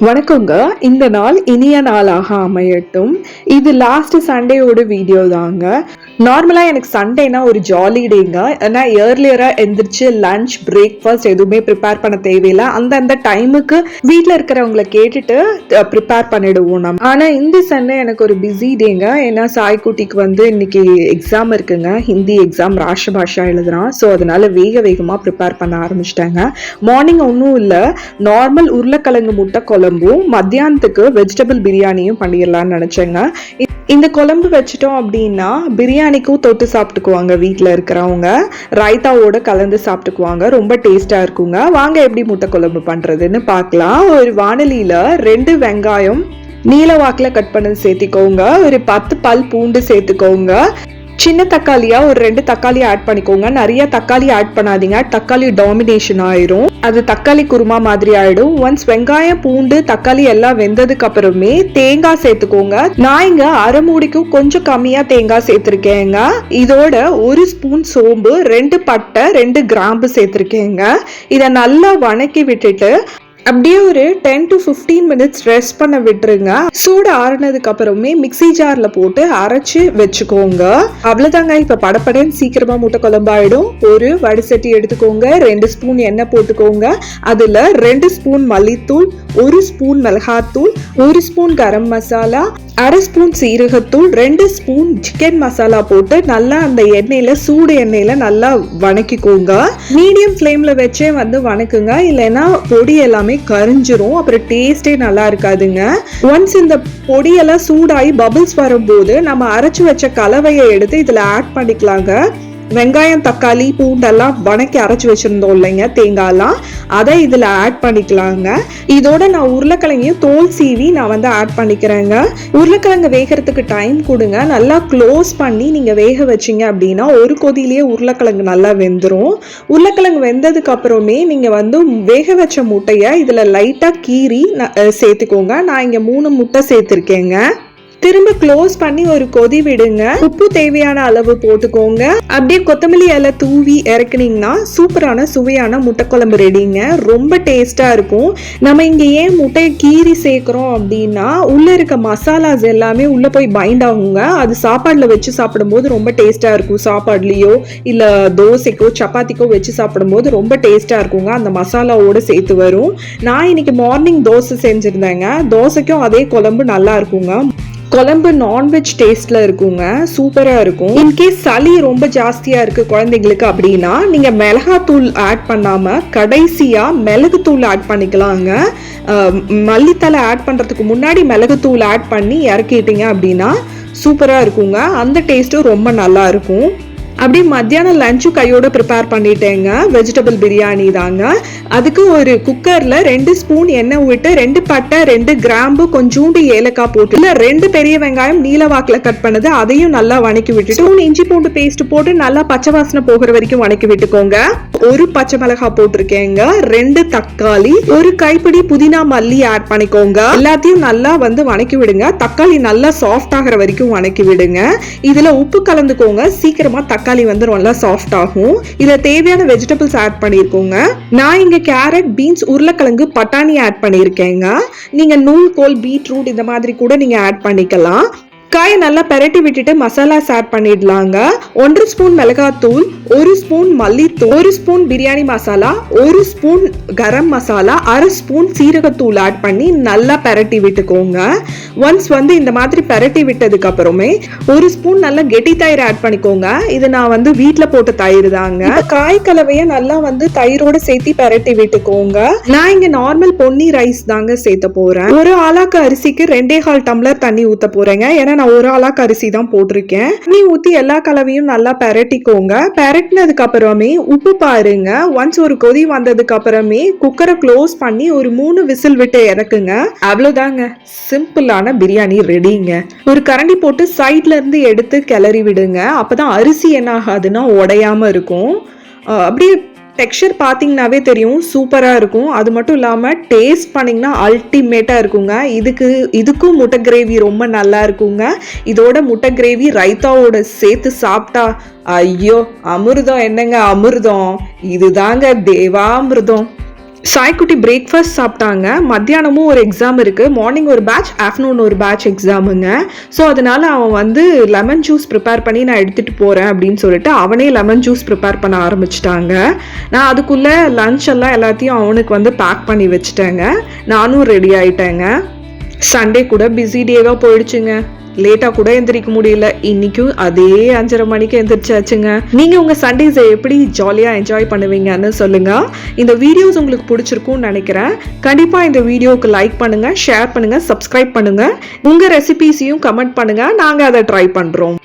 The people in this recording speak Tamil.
வணக்கங்க. இந்த நாள் இனிய நாளாக அமையட்டும். இது லாஸ்ட் சண்டேயோட வீடியோ தாங்க. நார்மலாக எனக்கு சண்டேனா ஒரு ஜாலி டேங்க. ஏன்னா ஏர்லியராக எந்திரிச்சு லஞ்ச் பிரேக்ஃபாஸ்ட் எதுவுமே ப்ரிப்பேர் பண்ண தேவையில்லை. அந்த டைமுக்கு வீட்டில் இருக்கிறவங்களை கேட்டுட்டு ப்ரிப்பேர் பண்ணிடுவோம் நம்ம. ஆனால் இந்த சண்டே எனக்கு ஒரு பிஸி டேங்க. ஏன்னா சாய்குட்டிக்கு இன்னைக்கு எக்ஸாம் இருக்குங்க. ஹிந்தி எக்ஸாம், ராஷ்டிர எழுதுறான். ஸோ அதனால வேகமாக ப்ரிப்பேர் பண்ண ஆரம்பிச்சிட்டாங்க. மார்னிங் ஒன்றும் இல்லை, நார்மல் உருளைக்கிழங்கு முட்டை குழம்பும் மத்தியானத்துக்கு வெஜிடபிள் பிரியாணியும் பண்ணிடலாம்னு நினைச்சேங்க. இந்த குழம்பு வச்சிட்டோம் அப்படின்னா பிரியாணிக்கும் தொட்டு சாப்பிட்டுக்குவாங்க. வீட்டில் இருக்கிறவங்க ரைத்தாவோட கலந்து சாப்பிட்டுக்குவாங்க. ரொம்ப டேஸ்டா இருக்குங்க. வாங்க எப்படி முட்டை குழம்பு பண்றதுன்னு பார்க்கலாம். ஒரு வாணலியில 2 வெங்காயம் நீல வாக்கில் கட் பண்ணது சேர்த்துக்கோங்க. ஒரு 10 பல் பூண்டு சேர்த்துக்கோங்க. சின்ன தக்காளியா ஒரு 2 தக்காளி ஆட் பண்ணிக்கோங்க. நிறைய தக்காளி ஆட் பண்ணாதீங்க, தக்காளி டாமினேஷன் ஆயிரும். அது தக்காளி குருமா மாதிரி ஆயிடும். ஒன்ஸ் வெங்காயம், பூண்டு, தக்காளி எல்லாம் வெந்ததுக்கு அப்புறமே தேங்காய் சேர்த்துக்கோங்க. நான் இங்க அரை மூடிக்கும் கொஞ்சம் கம்மியா தேங்காய் சேர்த்திருக்கேங்க. இதோட 1 ஸ்பூன் சோம்பு, 2 பட்டை, 2 கிராம்பு சேர்த்திருக்கேங்க. இதை நல்லா வணக்கி விட்டுட்டு அப்படியே ஒரு 10 to 15 மினிட்ஸ் ரெஸ்ட் பண்ண விட்டுருங்க. சூடு ஆறுனதுக்கு அப்புறமே மிக்சி ஜார்ல போட்டு அரைச்சு வச்சுக்கோங்க. அவ்வளவுதாங்க. இப்ப படப்படன்னு சீக்கிரமா முட்டை குழம்பாயிடும். ஒரு வடிசட்டி எடுத்துக்கோங்க. 2 ஸ்பூன் எண்ணெய் போட்டுக்கோங்க. அதுல 2 ஸ்பூன் மல்லித்தூள், 1 ஸ்பூன் மிளகாத்தூள், 1 ஸ்பூன் கரம் மசாலா, அரை ஸ்பூன் சீரகத்தூள், 2 ஸ்பூன் சிக்கன் மசாலா போட்டு நல்லா அந்த எண்ணெயில, சூடு எண்ணெயில நல்லா வணக்கிக்கோங்க. மீடியம் ஃப்ளேம்ல வச்சே வணக்குங்க. இல்லைன்னா பொடி எல்லாமே கரிஞ்சிரும். அப்புறம் டேஸ்டே நல்லா இருக்காதுங்க. ஒன்ஸ் இந்த பொடியெல்லாம் சூடாகி பபிள்ஸ் வரும்போது நம்ம அரைச்சு வச்ச கலவையை எடுத்து இதுல ஆட் பண்ணிக்கலாங்க. வெங்காயம், தக்காளி, பூண்டெல்லாம் வணக்கி அரைச்சு வச்சிருந்தோம் இல்லைங்க, தேங்காய்லாம், அதை இதுல ஆட் பண்ணிக்கலாங்க. இதோட நான் உருளைக்கிழங்கையும் தோல் சீவி நான் ஆட் பண்ணிக்கிறேங்க. உருளைக்கிழங்கு வேகிறதுக்கு டைம் கொடுங்க. நல்லா க்ளோஸ் பண்ணி நீங்க வேக வச்சிங்க அப்படின்னா ஒரு கொதியிலேயே உருளைக்கிழங்கு நல்லா வெந்துடும். உருளைக்கிழங்கு வெந்ததுக்கு அப்புறமே நீங்க வேக வச்ச முட்டையை இதுல லைட்டா கீறி சேர்த்துக்கோங்க. நான் இங்க 3 முட்டை சேர்த்திருக்கேங்க. திரும்ப க்ளோஸ் பண்ணி ஒரு கொதி விடுங்க. உப்பு தேவையான அளவு போட்டுக்கோங்க. அப்படியே கொத்தமல்லி இலை தூவி இறக்குனீங்கன்னா சூப்பரான சுவையான முட்டை குழம்பு ரெடிங்க. ரொம்ப டேஸ்டா இருக்கும். நம்ம இங்க ஏன் முட்டையை கீறி சேர்க்கிறோம் அப்படின்னா உள்ள இருக்க மசாலாஸ் எல்லாமே உள்ள போய் பைண்ட் ஆகுங்க. அது சாப்பாடுல வச்சு சாப்பிடும்போது ரொம்ப டேஸ்டா இருக்கும். சாப்பாடுலயோ இல்ல தோசைக்கோ சப்பாத்திக்கோ வச்சு சாப்பிடும்போது ரொம்ப டேஸ்டா இருக்குங்க. அந்த மசாலாவோட சேர்த்து வரும். நான் இன்னைக்கு மார்னிங் தோசை செஞ்சிருந்தேங்க. தோசைக்கும் அதே குழம்பு நல்லா இருக்குங்க. குழம்பு நான்வெஜ் டேஸ்ட்ல இருக்குங்க. சூப்பரா இருக்கும். இன்கேஸ் சளி ரொம்ப ஜாஸ்தியா இருக்கு குழந்தைங்களுக்கு அப்படின்னா நீங்க மிளகாத்தூள் ஆட் பண்ணாம கடைசியா மிளகுத்தூள் ஆட் பண்ணிக்கலாங்க. மல்லித்தலை ஆட் பண்றதுக்கு முன்னாடி மிளகுத்தூள் ஆட் பண்ணி இறக்கிட்டீங்க அப்படின்னா சூப்பரா இருக்குங்க. அந்த டேஸ்ட்டும் ரொம்ப நல்லா இருக்கும். அப்படியே மத்தியானம் லஞ்சும் கையோட ப்ரிப்பேர் பண்ணிட்டேங்க. வெஜிடபிள் பிரியாணி தாங்க. அதுக்கு ஒரு குக்கர்ல 2 ஸ்பூன் எண்ணெய் விட்டு 2 பட்டை, 2 கிராம்பு, கொஞ்சோண்டு ஏலக்காய் போட்டு 2 பெரிய வெங்காயம் நீல வாக்குல கட் பண்ணது அதையும் நல்லா வணக்கி விட்டு ஸ்பூன் இஞ்சி பூண்டு பேஸ்ட் போட்டு நல்லா பச்சை வாசனை போகிற வரைக்கும் வணக்கி விட்டுக்கோங்க. 1 பச்சை மிளகாய் போட்டிருக்கேங்க. 2 தக்காளி, 1 கைப்பிடி புதினா மல்லி ஆட் பண்ணிக்கோங்க. எல்லாத்தையும் நல்லா வணக்கி விடுங்க. தக்காளி நல்லா சாஃப்ட் ஆகிற வரைக்கும் வணக்கி விடுங்க. இதுல உப்பு கலந்துக்கோங்க. சீக்கிரமா தக்காளி நல்லா சாஃப்ட் ஆகும். இதுல தேவையான வெஜிடபிள்ஸ் ஆட் பண்ணிருக்கோங்க. நான் இங்க கேரட், பீன்ஸ், உருளைக்கிழங்கு, பட்டாணி ஆட் பண்ணிருக்கேங்க. நீங்க நூல்கோல், பீட்ரூட் இந்த மாதிரி கூட நீங்க ஆட் பண்ணிக்கலாம். காயை நல்லா பெரட்டி விட்டுட்டு மசாலாஸ் ஆட் பண்ணிடலாங்க. 1 ஸ்பூன் மிளகாத்தூள், 1 ஸ்பூன் மல்லித்தூள், 1 ஸ்பூன் பிரியாணி மசாலா, 1 ஸ்பூன் கரம் மசாலா, அரை ஸ்பூன் சீரகத்தூள் ஆட் பண்ணி நல்லா பெரட்டி விட்டுக்கோங்க. ஒன்ஸ் இந்த மாதிரி பெரட்டி விட்டதுக்கு அப்புறமே 1 ஸ்பூன் நல்லா கெட்டி தயிர் ஆட் பண்ணிக்கோங்க. இது நான் வீட்டுல போட்ட தயிர் தாங்க. காய் கலவைய நல்லா தயிரோட சேர்த்து பெரட்டி விட்டுக்கோங்க. நான் இங்க நார்மல் பொன்னி ரைஸ் தாங்க சேர்த்த போறேன். ஒரு ஆளாக்கு அரிசிக்கு 2.25 டம்ளர் தண்ணி ஊத்த போறேங்க. ஏன்னா நான் ஒரு ஆளாக்கு அரிசி தான் போட்டிருக்கேன். தண்ணி ஊத்தி எல்லா கலவையும் நல்லா பெரட்டிக்கோங்க. பெரட்டினதுக்கு அப்புறமே உப்பு பாருங்க. ஒன்ஸ் ஒரு கொதி வந்ததுக்கு அப்புறமே குக்கரை க்ளோஸ் பண்ணி ஒரு 3 விசில் விட்டு இறக்குங்க. அவ்வளவுதாங்க. சிம்பிளான பிரியாணி ரெடிங்க. ஒரு கரண்டி போட்டு சைட்ல இருந்து எடுத்து கிளறி விடுங்க. அப்பதான் அரிசி என்ன ஆகாதுன்னா உடையாம இருக்கும். அப்படியே டெக்ஸ்சர் பார்த்தீங்கன்னாவே தெரியும், சூப்பராக இருக்கும். அது மட்டும் இல்லாமல் டேஸ்ட் பண்ணிங்கன்னா அல்டிமேட்டாக இருக்குங்க. இதுக்கும் முட்டை கிரேவி ரொம்ப நல்லா இருக்குங்க. இதோட முட்டை கிரேவி ரைத்தாவோட சேர்த்து சாப்பிட்டா ஐயோ அமிர்தம். என்னங்க அமிர்தம், இதுதாங்க தேவாமிர்தம். சாய்க்குட்டி பிரேக்ஃபாஸ்ட் சாப்பிட்டாங்க. மத்தியானமும் ஒரு எக்ஸாம் இருக்குது. மார்னிங் ஒரு பேட்ச், ஆஃப்டர்நூன் ஒரு பேட்ச் எக்ஸாமுங்க. ஸோ அதனால் அவன் வந்து லெமன் ஜூஸ் ப்ரிப்பேர் பண்ணி நான் எடுத்துகிட்டு போகிறேன் அப்படின்னு சொல்லிட்டு அவனே லெமன் ஜூஸ் ப்ரிப்பேர் பண்ண ஆரம்பிச்சிட்டாங்க. நான் அதுக்குள்ளே லன்ச் எல்லாம் எல்லாத்தையும் அவனுக்கு வந்து பேக் பண்ணி வச்சுட்டேங்க. நானும் ரெடி ஆகிட்டேங்க. சண்டே கூட பிஸி டேவாக போயிடுச்சுங்க. லேட்டாக கூட எந்திரிக்க முடியல. இன்னைக்கும் அதே 5:30 மணிக்கு எந்திரிச்சாச்சுங்க. நீங்கள் உங்கள் சண்டேஸை எப்படி ஜாலியாக என்ஜாய் பண்ணுவீங்கன்னு சொல்லுங்கள். இந்த வீடியோஸ் உங்களுக்கு பிடிச்சிருக்கும்னு நினைக்கிறேன். கண்டிப்பாக இந்த வீடியோவுக்கு லைக் பண்ணுங்கள், ஷேர் பண்ணுங்கள், சப்ஸ்கிரைப் பண்ணுங்கள். உங்கள் ரெசிபீஸையும் கமெண்ட் பண்ணுங்கள். நாங்கள் அதை ட்ரை பண்ணுறோம்.